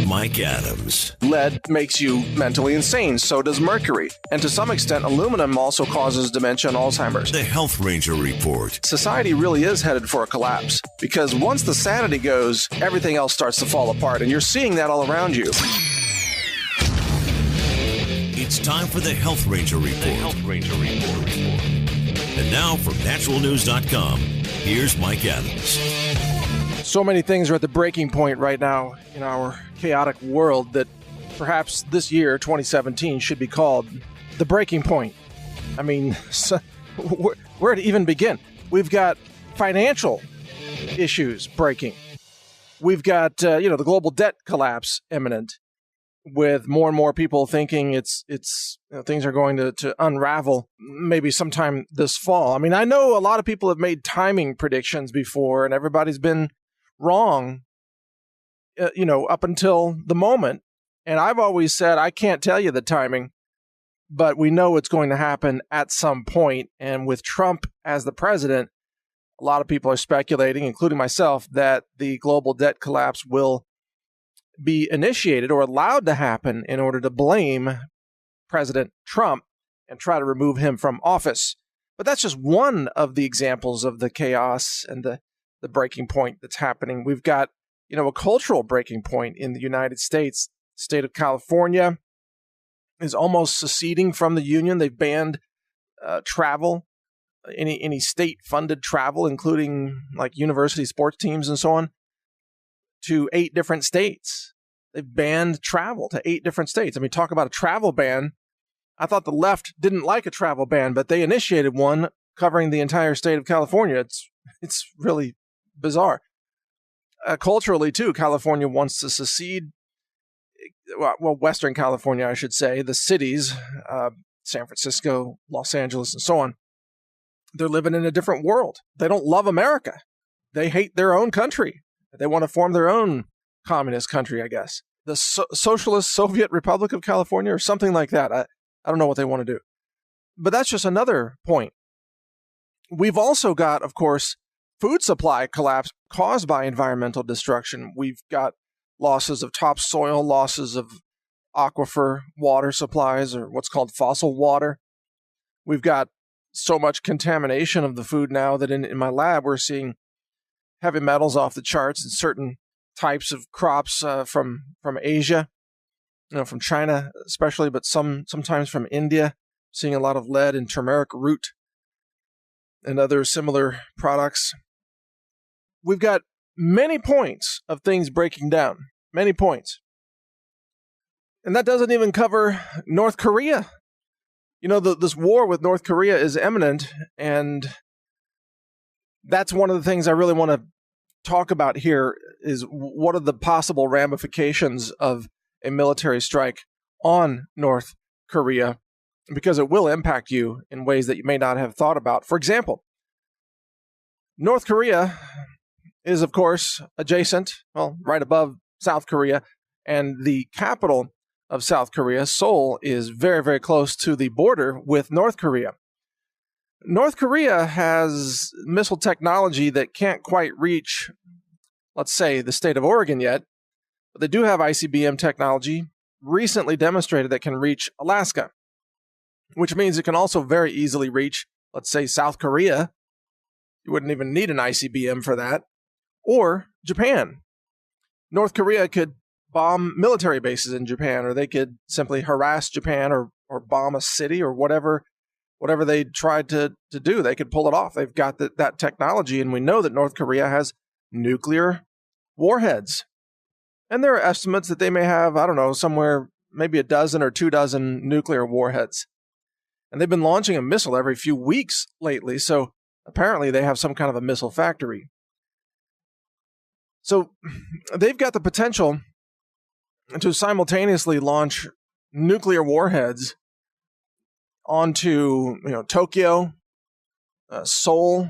Mike Adams. Lead makes you mentally insane, so does mercury. And to some extent, aluminum also causes dementia and Alzheimer's. The Health Ranger Report. Society really is headed for a collapse because once the sanity goes, everything else starts to fall apart, and you're seeing that all around you. It's time for the Health Ranger Report. The Health Ranger Report. And now from naturalnews.com, here's Mike Adams. So many things are at the breaking point right now in our chaotic world that perhaps this year, 2017, should be called the breaking point. I mean, where to even begin? We've got financial issues breaking. We've got, the global debt collapse imminent, with more and more people thinking things are going to unravel maybe sometime this fall. I mean, I know a lot of people have made timing predictions before, and everybody's been wrong, up until the moment. And I've always said, I can't tell you the timing, but we know it's going to happen at some point. And with Trump as the president, a lot of people are speculating, including myself, that the global debt collapse will be initiated or allowed to happen in order to blame President Trump and try to remove him from office. But that's just one of the examples of the chaos and the breaking point that's happening. We've got, a cultural breaking point in the United States. The state of California is almost seceding from the union. They've banned travel, any state-funded travel, including like university sports teams and so on, to 8 different states. They've banned travel to 8 different states. I mean, talk about a travel ban. I thought the left didn't like a travel ban, but they initiated one covering the entire state of California. It's really bizarre. Culturally, too, California wants to secede. Well, Western California, I should say, the cities, San Francisco, Los Angeles, and so on, they're living in a different world. They don't love America. They hate their own country. They want to form their own communist country, I guess. The Socialist Soviet Republic of California or something like that. I don't know what they want to do. But that's just another point. We've also got, of course, food supply collapse caused by environmental destruction. We've got losses of topsoil, losses of aquifer water supplies, or what's called fossil water. We've got so much contamination of the food now that in my lab we're seeing heavy metals off the charts in certain types of crops from Asia, from China especially, but sometimes from India, seeing a lot of lead in turmeric root and other similar products. We've got many points of things breaking down, many points. And that doesn't even cover North Korea. This war with North Korea is imminent, and that's one of the things I really want to talk about here is what are the possible ramifications of a military strike on North Korea, because it will impact you in ways that you may not have thought about. For example, North Korea is, of course, adjacent, right above South Korea, and the capital of South Korea, Seoul, is very, very close to the border with North Korea. North Korea has missile technology that can't quite reach, let's say, the state of Oregon yet, but they do have ICBM technology recently demonstrated that can reach Alaska, which means it can also very easily reach, let's say, South Korea. You wouldn't even need an ICBM for that. Or Japan. North Korea could bomb military bases in Japan, or they could simply harass Japan or bomb a city or whatever they tried to do. They could pull it off. They've got that technology, and we know that North Korea has nuclear warheads. And there are estimates that they may have, somewhere maybe 12 or 24 nuclear warheads. And they've been launching a missile every few weeks lately, so apparently they have some kind of a missile factory. So they've got the potential to simultaneously launch nuclear warheads onto, Tokyo, Seoul,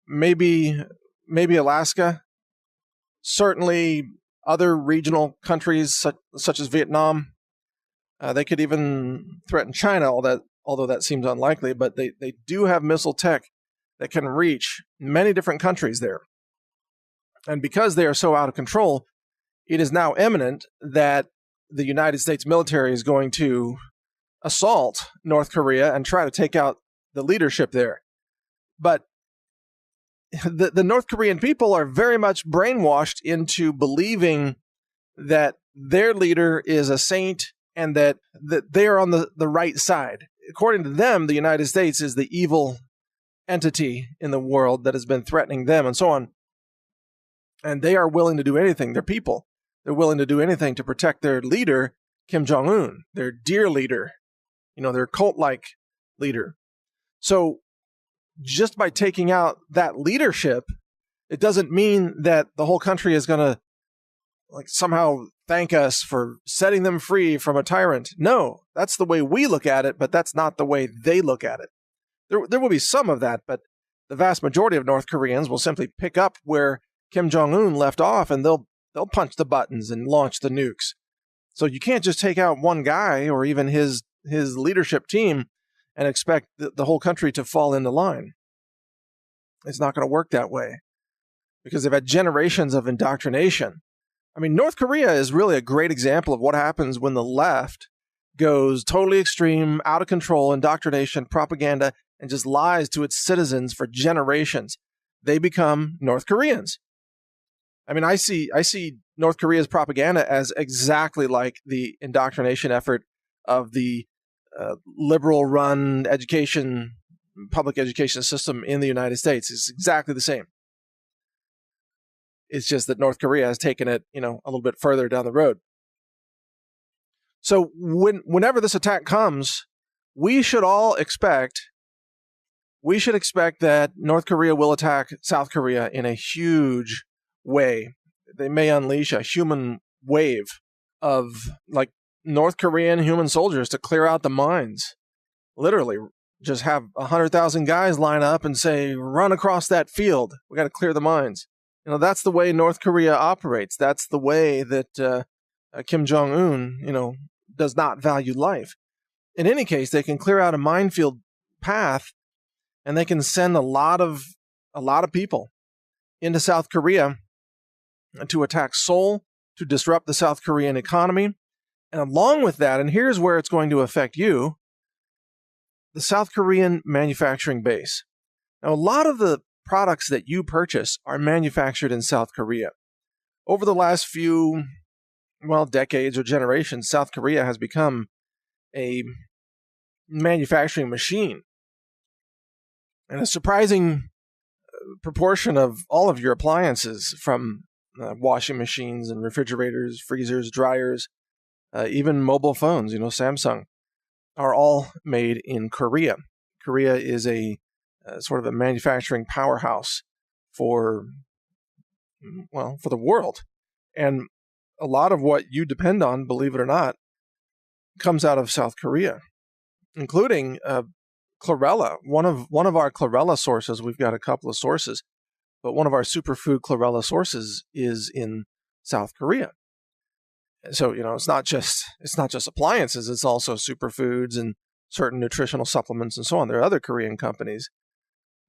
maybe Alaska, certainly other regional countries such as Vietnam. They could even threaten China, although that seems unlikely, but they do have missile tech that can reach many different countries there. And because they are so out of control, it is now imminent that the United States military is going to assault North Korea and try to take out the leadership there. But the North Korean people are very much brainwashed into believing that their leader is a saint and that they are on the right side. According to them, the United States is the evil entity in the world that has been threatening them and so on. And they are willing to do anything. They're people. They're willing to do anything to protect their leader, Kim Jong-un, their dear leader, their cult-like leader. So just by taking out that leadership, it doesn't mean that the whole country is going to somehow thank us for setting them free from a tyrant. No, that's the way we look at it, but that's not the way they look at it. There will be some of that, but the vast majority of North Koreans will simply pick up where Kim Jong-un left off, and they'll punch the buttons and launch the nukes. So you can't just take out one guy or even his leadership team and expect the whole country to fall into line. It's not going to work that way because they've had generations of indoctrination. I mean, North Korea is really a great example of what happens when the left goes totally extreme, out of control, indoctrination, propaganda, and just lies to its citizens for generations. They become North Koreans. I mean, I see North Korea's propaganda as exactly like the indoctrination effort of the liberal-run public education system in the United States. It's exactly the same. It's just that North Korea has taken it, a little bit further down the road. So whenever this attack comes, we should expect that North Korea will attack South Korea in a huge way. They may unleash a human wave of North Korean human soldiers to clear out the mines. Literally, just have 100,000 guys line up and say, run across that field. We got to clear the mines. That's the way North Korea operates. That's the way that Kim Jong-un, does not value life. In any case, they can clear out a minefield path, and they can send a lot of people into South Korea to attack Seoul, to disrupt the South Korean economy. And along with that, and here's where it's going to affect you, the South Korean manufacturing base. Now, a lot of the products that you purchase are manufactured in South Korea. Over the last few, decades or generations, South Korea has become a manufacturing machine. And a surprising proportion of all of your appliances, from washing machines and refrigerators, freezers, dryers, even mobile phones, Samsung, are all made in Korea. Korea is a sort of a manufacturing powerhouse for the world. And a lot of what you depend on, believe it or not, comes out of South Korea, including chlorella. One of our chlorella sources, we've got a couple of sources, but one of our superfood chlorella sources is in South Korea. So, it's not just appliances, it's also superfoods and certain nutritional supplements and so on. There are other Korean companies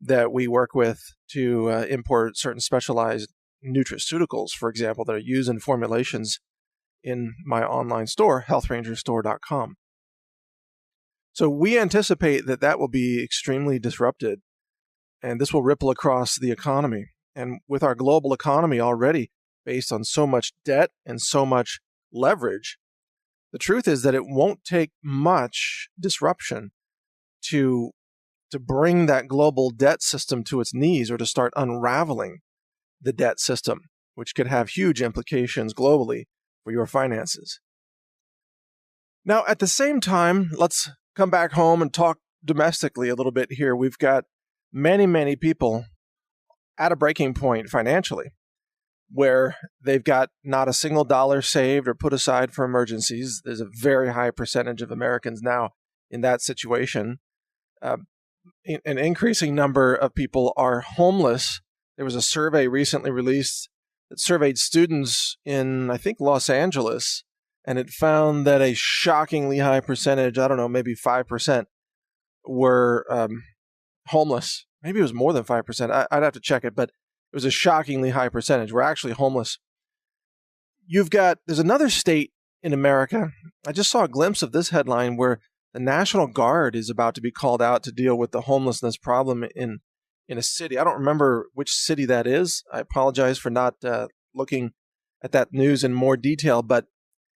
that we work with to import certain specialized nutraceuticals, for example, that are used in formulations in my online store, healthrangerstore.com. So we anticipate that will be extremely disrupted, and this will ripple across the economy. And with our global economy already based on so much debt and so much leverage, the truth is that it won't take much disruption to bring that global debt system to its knees, or to start unraveling the debt system, which could have huge implications globally for your finances. Now, at the same time, let's come back home and talk domestically a little bit here. We've got many, many people at a breaking point financially, where they've got not a single dollar saved or put aside for emergencies. There's a very high percentage of Americans now in that situation. An increasing number of people are homeless. There was a survey recently released that surveyed students in, I think, Los Angeles, and it found that a shockingly high percentage, I don't know, maybe 5%, were homeless. Maybe it was more than 5%. I'd have to check it, but it was a shockingly high percentage. We're actually homeless. There's another state in America. I just saw a glimpse of this headline where the National Guard is about to be called out to deal with the homelessness problem in a city. I don't remember which city that is. I apologize for not looking at that news in more detail, but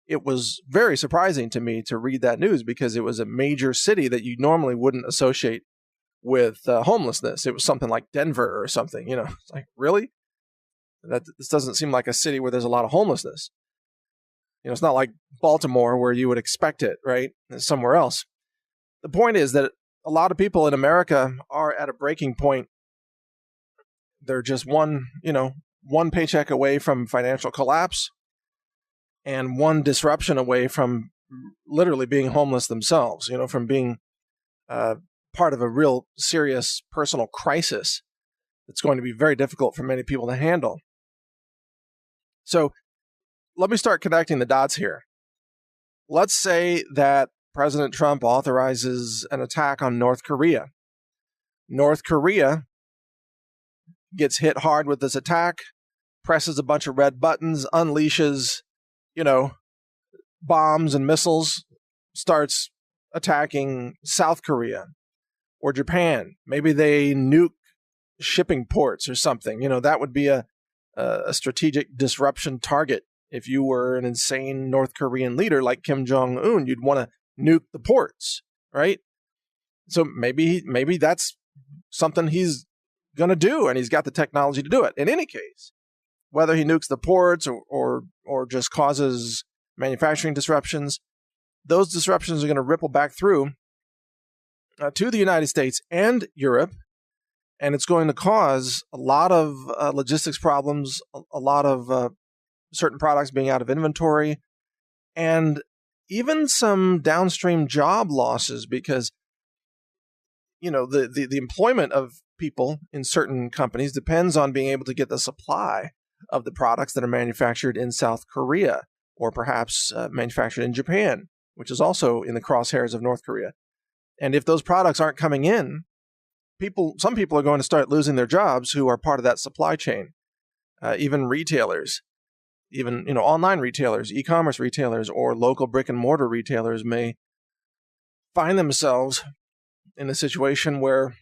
it was very surprising to me to read that news because it was a major city that you normally wouldn't associate with homelessness. It was something like Denver or something. It's like, really? This doesn't seem like a city where there's a lot of homelessness. It's not like Baltimore where you would expect it, right? It's somewhere else. The point is that a lot of people in America are at a breaking point. They're just one paycheck away from financial collapse and one disruption away from literally being homeless themselves, from being part of a real serious personal crisis that's going to be very difficult for many people to handle. So let me start connecting the dots here. Let's say that President Trump authorizes an attack on North Korea. North Korea gets hit hard with this attack, presses a bunch of red buttons, unleashes, bombs and missiles, starts attacking South Korea or Japan. Maybe they nuke shipping ports or something. That would be a strategic disruption target. If you were an insane North Korean leader like Kim Jong-un, you'd want to nuke the ports, right? So maybe that's something he's going to do, and he's got the technology to do it. In any case, whether he nukes the ports or just causes manufacturing disruptions, those disruptions are going to ripple back through to the United States and Europe, and it's going to cause a lot of logistics problems, a lot of certain products being out of inventory, and even some downstream job losses because, the employment of people in certain companies depends on being able to get the supply of the products that are manufactured in South Korea or perhaps manufactured in Japan, which is also in the crosshairs of North Korea. And if those products aren't coming in, some people are going to start losing their jobs who are part of that supply chain. Even retailers, even online retailers, e-commerce retailers, or local brick and mortar retailers may find themselves in a situation where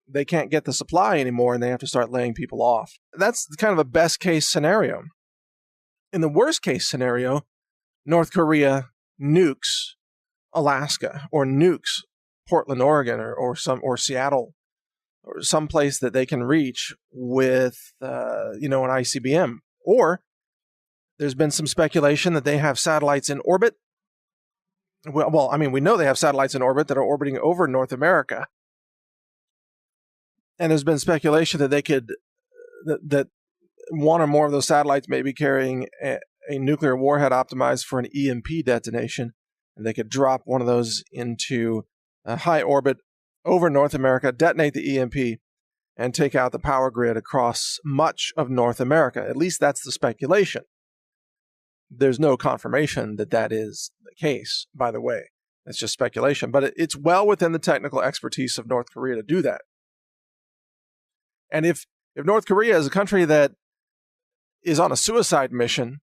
they can't get the supply anymore and they have to start laying people off. That's kind of a best case scenario. In the worst case scenario, North Korea nukes Alaska or nukes Portland, Oregon, or Seattle, or some place that they can reach with an ICBM. Or there's been some speculation that they have satellites in orbit. Well, we know they have satellites in orbit that are orbiting over North America. And there's been speculation that that one or more of those satellites may be carrying a nuclear warhead optimized for an EMP detonation, and they could drop one of those into a high orbit over North America, detonate the EMP, and take out the power grid across much of North America. At least that's the speculation. There's no confirmation that that is the case, by the way. It's just speculation. But it's well within the technical expertise of North Korea to do that. And if North Korea is a country that is on a suicide mission,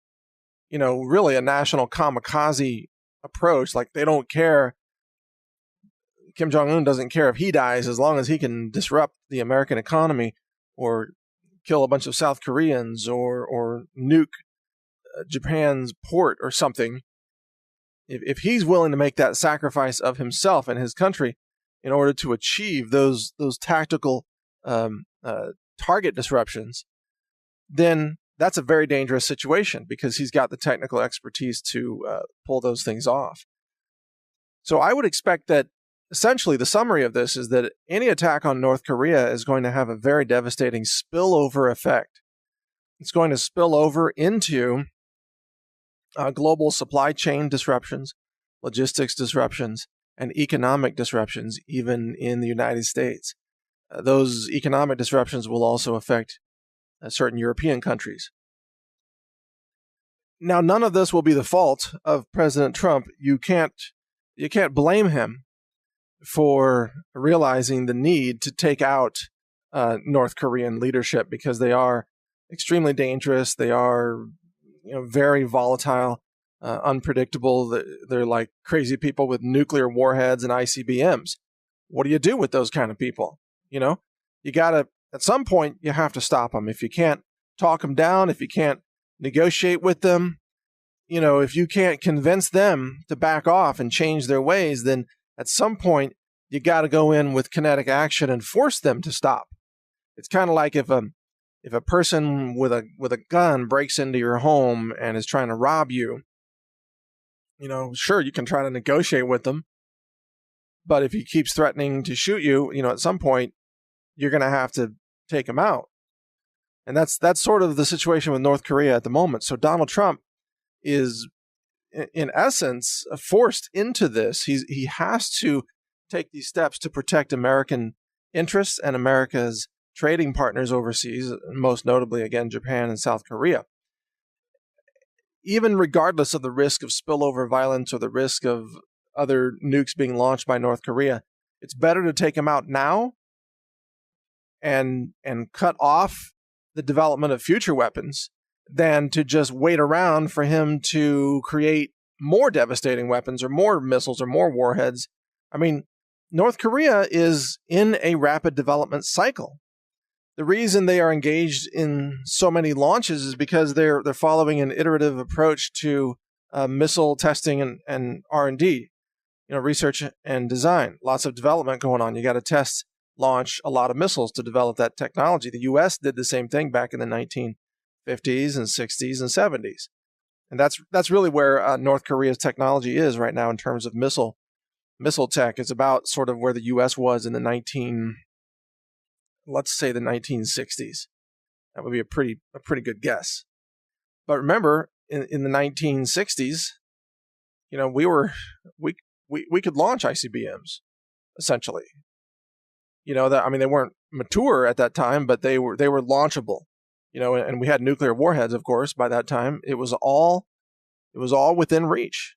really a national kamikaze approach, like they don't care, Kim Jong-un doesn't care if he dies as long as he can disrupt the American economy or kill a bunch of South Koreans or nuke Japan's port or something. If he's willing to make that sacrifice of himself and his country in order to achieve those tactical target disruptions, then that's a very dangerous situation because he's got the technical expertise to pull those things off. So I would expect that essentially the summary of this is that any attack on North Korea is going to have a very devastating spillover effect. It's going to spill over into global supply chain disruptions, logistics disruptions, and economic disruptions, even in the United States. Those economic disruptions will also affect certain European countries. Now, none of this will be the fault of President Trump. You can't blame him for realizing the need to take out North Korean leadership because they are extremely dangerous. They are very volatile, unpredictable. They're like crazy people with nuclear warheads and ICBMs. What do you do with those kind of people? You got to, at some point, you have to stop them. If you can't talk them down, if you can't negotiate with them, if you can't convince them to back off and change their ways, then at some point, you got to go in with kinetic action and force them to stop. It's kind of like if a person with a gun breaks into your home and is trying to rob you, sure, you can try to negotiate with them, but if he keeps threatening to shoot you, at some point, you're going to have to take him out. And that's sort of the situation with North Korea at the moment. So Donald Trump is, in essence, forced into this. He has to take these steps to protect American interests and America's trading partners overseas, most notably, again, Japan and South Korea. Even regardless of the risk of spillover violence or the risk of other nukes being launched by North Korea, it's better to take them out now and cut off the development of future weapons than to just wait around for him to create more devastating weapons or more missiles or more warheads. I mean, North Korea is in a rapid development cycle. The reason they are engaged in so many launches is because they're following an iterative approach to missile testing and R&D, research and design. Lots of development going on. You got to test, launch a lot of missiles to develop that technology. The U.S. did the same thing back in the 1950s and 60s and 70s. And that's really where North Korea's technology is right now in terms of missile tech. It's about sort of where the U.S. was in the 1960s. That would be a pretty good guess. But remember, in the 1960s, we could launch ICBMs essentially. They weren't mature at that time, but they were launchable. And we had nuclear warheads, of course. By that time, it was all within reach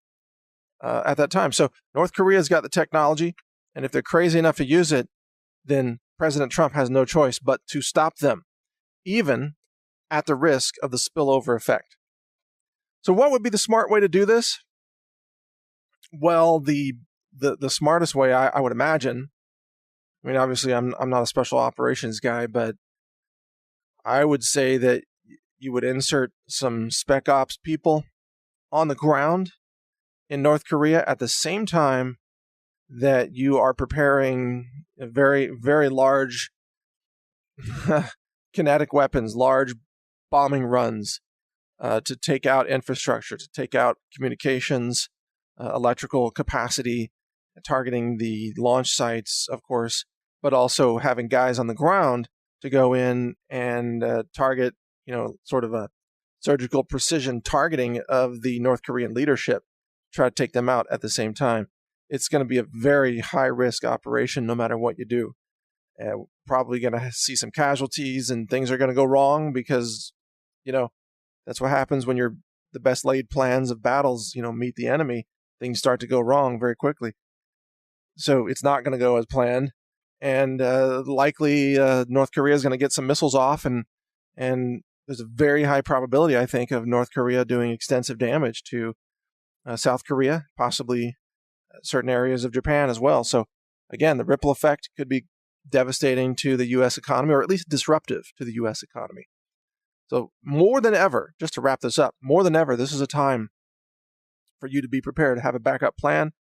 at that time. So North Korea's got the technology, and if they're crazy enough to use it, then President Trump has no choice but to stop them, even at the risk of the spillover effect. So what would be the smart way to do this? Well, the smartest way, I would imagine, obviously I'm not a special operations guy, but I would say that you would insert some spec ops people on the ground in North Korea at the same time that you are preparing very, very large kinetic weapons, large bombing runs to take out infrastructure, to take out communications, electrical capacity, targeting the launch sites, of course, but also having guys on the ground to go in and target, sort of a surgical precision targeting of the North Korean leadership, try to take them out at the same time. It's going to be a very high-risk operation no matter what you do. Probably going to see some casualties and things are going to go wrong because, that's what happens when the best laid plans of battles, meet the enemy. Things start to go wrong very quickly. So it's not going to go as planned. And likely North Korea is going to get some missiles off. And there's a very high probability, I think, of North Korea doing extensive damage to South Korea, possibly certain areas of Japan as well. So again, the ripple effect could be devastating to the U.S. economy, or at least disruptive to the U.S. economy. So more than ever, just to wrap this up, more than ever, this is a time for you to be prepared, have a backup plan,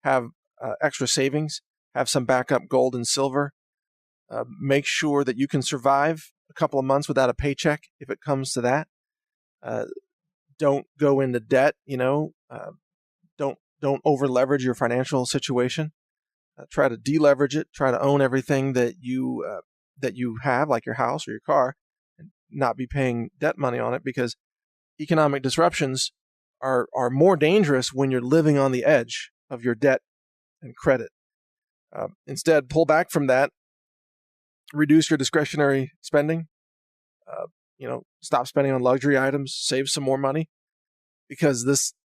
have extra savings, have some backup gold and silver. Make sure that you can survive a couple of months without a paycheck if it comes to that. Don't go into debt, don't over leverage your financial situation. Try to deleverage it. Try to own everything that you have, like your house or your car, and not be paying debt money on it, because economic disruptions are more dangerous when you're living on the edge of your debt and credit. Instead, pull back from that. Reduce your discretionary spending. Stop spending on luxury items. Save some more money, because this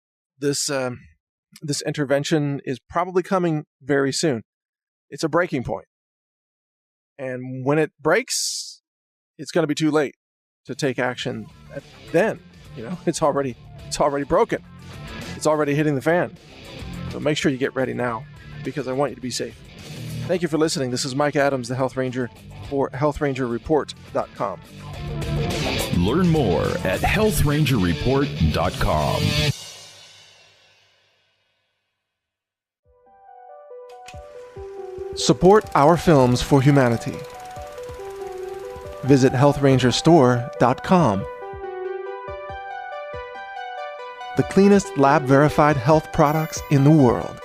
intervention is probably coming very soon. It's a breaking point. And when it breaks, it's going to be too late to take action then. It's already broken. It's already hitting the fan. So make sure you get ready now, because I want you to be safe. Thank you for listening. This is Mike Adams, the Health Ranger, for HealthRangerReport.com. Learn more at HealthRangerReport.com. Support our films for humanity. Visit HealthRangerStore.com. The cleanest lab-verified health products in the world.